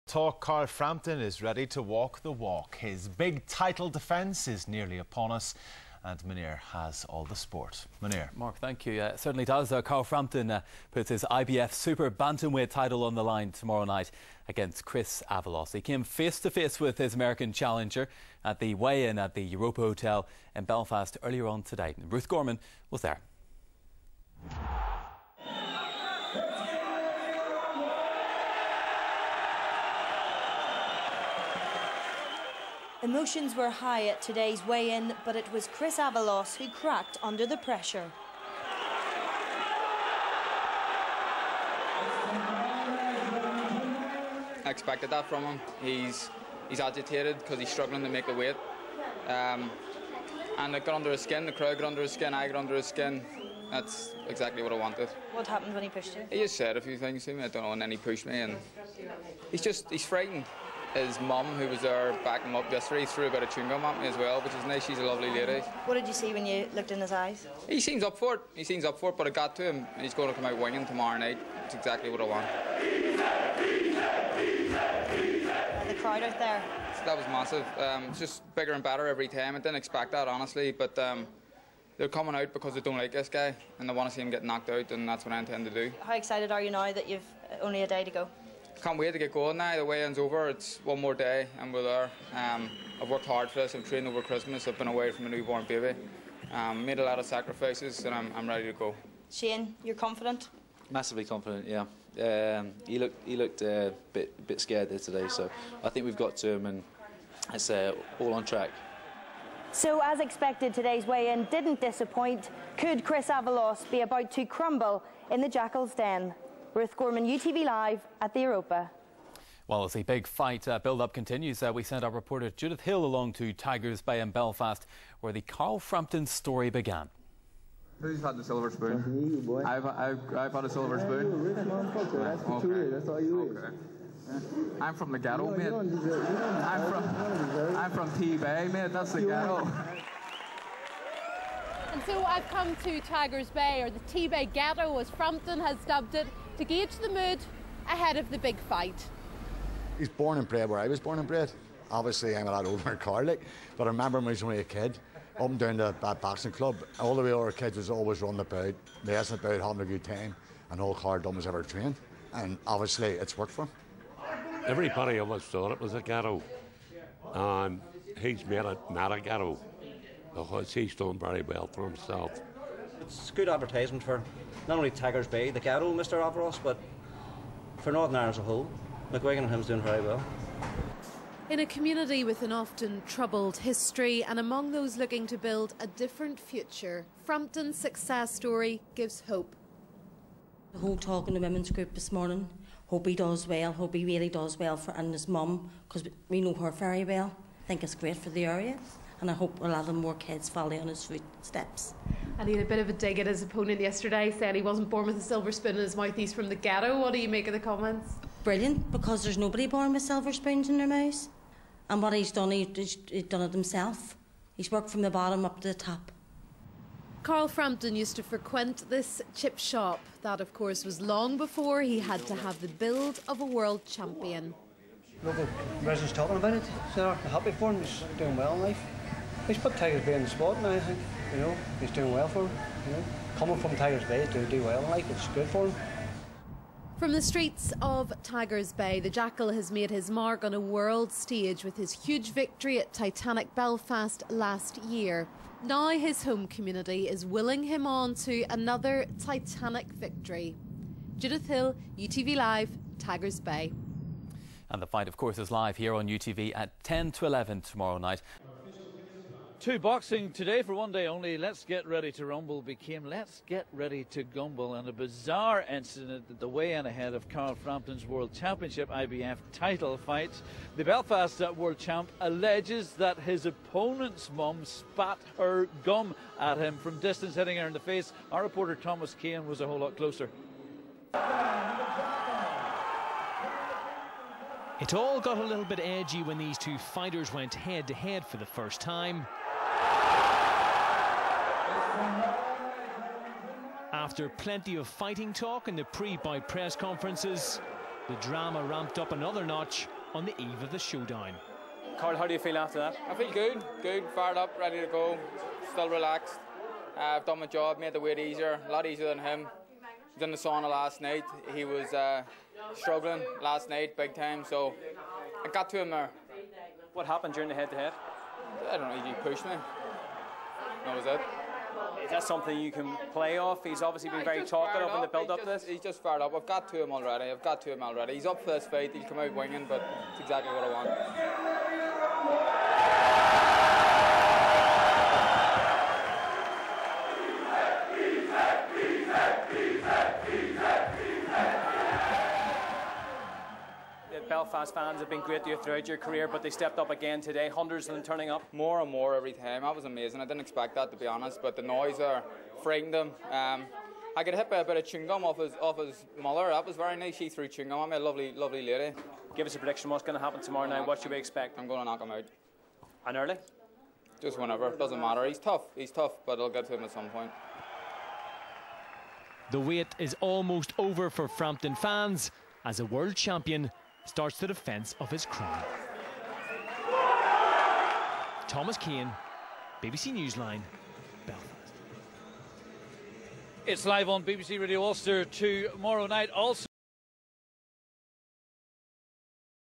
Talk Carl Frampton is ready to walk the walk. His big title defence is nearly upon us, and Munir has all the sport. Munir. Mark, thank you. It certainly does. Carl Frampton puts his IBF Super Bantamweight title on the line tomorrow night against Chris Avalos. He came face to face with his American challenger at the weigh-in at the Europa Hotel in Belfast earlier on today. Ruth Gorman was there. Emotions were high at today's weigh-in, but it was Chris Avalos who cracked under the pressure. I expected that from him. He's agitated because he's struggling to make the weight. And it got under his skin, the crowd got under his skin, I got under his skin. That's exactly what I wanted. What happened when he pushed you? He just said a few things to me, I don't know, and then he pushed me, and he's frightened. His mum, who was there backing him up yesterday, threw a bit of chewing gum at me as well, which is nice. She's a lovely lady. What did you see when you looked in his eyes? He seems up for it. He seems up for it, but it got to him. He's going to come out winging tomorrow night. It's exactly what I want. The crowd out there? That was massive. It's just bigger and better every time. I didn't expect that, honestly, but they're coming out because they don't like this guy and they want to see him get knocked out, and that's what I intend to do. How excited are you now that you've only a day to go? Can't wait to get going now. The weigh-in's over. It's one more day and we're there. I've worked hard for this. I've trained over Christmas. I've been away from a newborn baby. Made a lot of sacrifices, and I'm ready to go. Shane, you're confident? Massively confident, yeah. He looked a bit scared there today, so I think we've got to him, and it's all on track. So, as expected, today's weigh-in didn't disappoint. Could Chris Avalos be about to crumble in the Jackal's den? Ruth Gorman, UTV Live at the Europa. Well, as the big fight build-up continues, we sent our reporter Judith Hill along to Tigers Bay in Belfast, where the Carl Frampton story began. Who's had the silver spoon? I've had a silver spoon. That's all you okay. I'm from the ghetto, mate. I'm from T-Bay, mate. That's the ghetto. And so I've come to Tigers Bay, or the T-Bay Ghetto, as Frampton has dubbed it, to gauge the mood ahead of the big fight. He's born and bred where I was born and bred. Obviously, I'm a lot older than Carl, but I remember when I was only a kid, up and down to that boxing club, all the way over kids was always running about, messing about, having a good time, and all Carl done was ever trained. And obviously, it's worked for him. Everybody always thought it was a ghetto, and he's made it not a ghetto, because he's done very well for himself. It's good advertisement for not only Tigers Bay, the ghetto, Mr. Avalos, but for Northern Ireland as a whole. McGuigan and him's doing very well. In a community with an often troubled history, and among those looking to build a different future, Frampton's success story gives hope. The whole talk in the women's group this morning, hope he does well, hope he really does well for and his mum, because we know her very well. I think it's great for the area, and I hope a lot of more kids follow in his footsteps. And he had a bit of a dig at his opponent yesterday, said he wasn't born with a silver spoon in his mouth, he's from the ghetto. What do you make of the comments? Brilliant, because there's nobody born with silver spoons in their mouths. And what he's done, he's done it himself. He's worked from the bottom up to the top. Carl Frampton used to frequent this chip shop. That, of course, was long before he had to have the build of a world champion. Local residents talking about it, so they're happy for him. He's doing well in life. He's put Tigers Bay in the spot now, I think. You know, he's doing well for him. You know, coming from Tigers Bay to do well in life, it's good for him. From the streets of Tigers Bay, the Jackal has made his mark on a world stage with his huge victory at Titanic Belfast last year. Now his home community is willing him on to another Titanic victory. Judith Hill, UTV Live, Tigers Bay. And the fight, of course, is live here on UTV at 10 to 11 tomorrow night. To boxing today for one day only. Let's get ready to rumble became let's get ready to gumble, and a bizarre incident at the weigh-in ahead of Carl Frampton's World Championship IBF title fight. The Belfast World Champ alleges that his opponent's mum spat her gum at him from distance, hitting her in the face. Our reporter Thomas Keane was a whole lot closer. It all got a little bit edgy when these two fighters went head-to-head for the first time. After plenty of fighting talk in the pre-bout press conferences, the drama ramped up another notch on the eve of the showdown. Carl, how do you feel after that? I feel good, fired up, ready to go, still relaxed. I've done my job, made the weight easier, a lot easier than him. He was in the sauna last night. He was struggling last night, big time, so I got to him there. What happened during the head-to-head? I don't know, he pushed me. That was it. Is that something you can play off? He's obviously been very talkative in the build-up to this. He's just fired up. I've got to him already. He's up for this fight. He'll come out winging, but it's exactly what I want. Belfast fans have been great to you throughout your career, but they stepped up again today, hundreds of them turning up. More and more every time. That was amazing. I didn't expect that, to be honest, but the noise there frightened them. I got hit by a bit of chewing gum off his mother. That was very nice. She threw chewing gum at me, a lovely lady. Give us a prediction. What's going to happen tomorrow night? What should we expect? I'm going to knock him out. And early? Just whenever. Doesn't matter. He's tough, but I'll get to him at some point. The wait is almost over for Frampton fans as a world champion starts the defence of his crown. Thomas Kane, BBC Newsline, Belfast. It's live on BBC Radio Ulster tomorrow night. Also